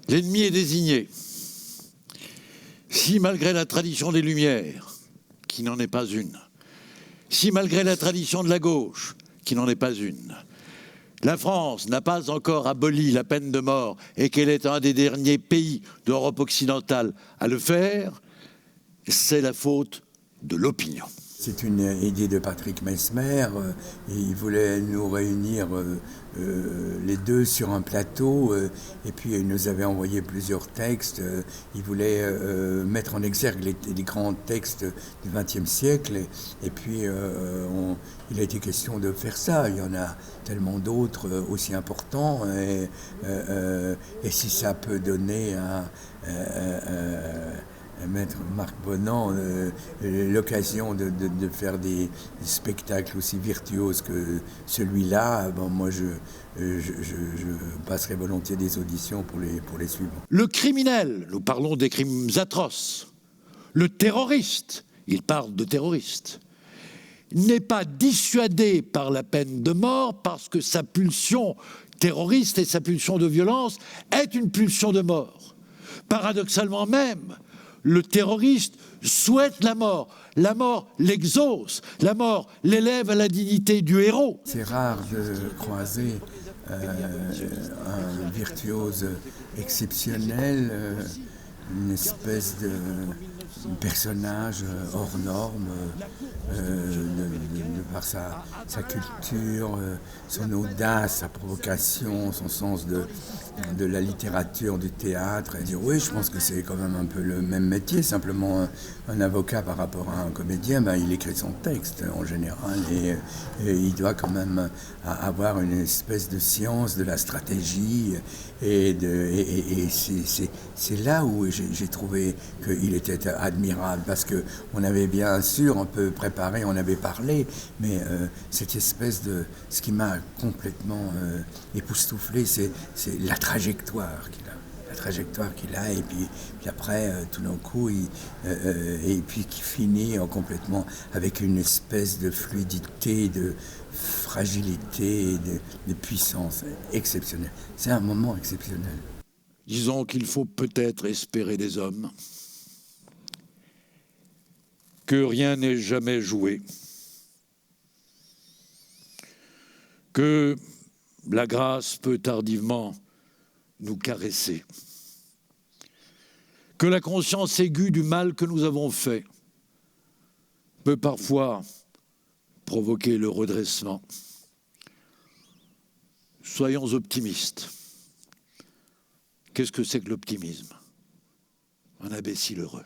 L'ennemi est désigné. Si malgré la tradition des Lumières, qui n'en est pas une, si malgré la tradition de la gauche, qui n'en est pas une, la France n'a pas encore aboli la peine de mort et qu'elle est un des derniers pays d'Europe occidentale à le faire, c'est la faute de l'opinion. C'est une idée de Patrick Mesmer. Il voulait nous réunir les deux sur un plateau et puis il nous avait envoyé plusieurs textes. Il voulait mettre en exergue les grands textes du XXe siècle et puis il a été question de faire ça. Il y en a tellement d'autres aussi importants et si ça peut donner à Maître Marc Bonan l'occasion de faire des spectacles aussi virtuoses que celui-là, bon, moi je passerai volontiers des auditions pour les suivre. Le criminel, nous parlons des crimes atroces. Le terroriste, il parle de terroriste, n'est pas dissuadé par la peine de mort parce que sa pulsion terroriste et sa pulsion de violence est une pulsion de mort. Paradoxalement même, le terroriste souhaite la mort l'exauce, la mort l'élève à la dignité du héros. C'est rare de croiser un virtuose exceptionnel, une espèce de personnage hors norme, de par sa culture, son audace, sa provocation, son sens de la littérature, du théâtre, et dire oui, je pense que c'est quand même un peu le même métier, simplement un avocat par rapport à un comédien, ben, il écrit son texte en général et il doit quand même avoir une espèce de science de la stratégie et c'est là où j'ai trouvé qu'il était admirable parce que on avait bien sûr un peu préparé, on avait parlé, mais cette espèce de ce qui m'a complètement époustouflé, c'est la trajectoire qu'il a et puis après tout d'un coup et puis qui finit complètement avec une espèce de fluidité, de fragilité, de puissance exceptionnelle. C'est un moment exceptionnel. Disons qu'il faut peut-être espérer des hommes, que rien n'est jamais joué, que la grâce peut tardivement nous caresser, que la conscience aiguë du mal que nous avons fait peut parfois provoquer le redressement. Soyons optimistes. Qu'est-ce que c'est que l'optimisme? Un imbécile heureux.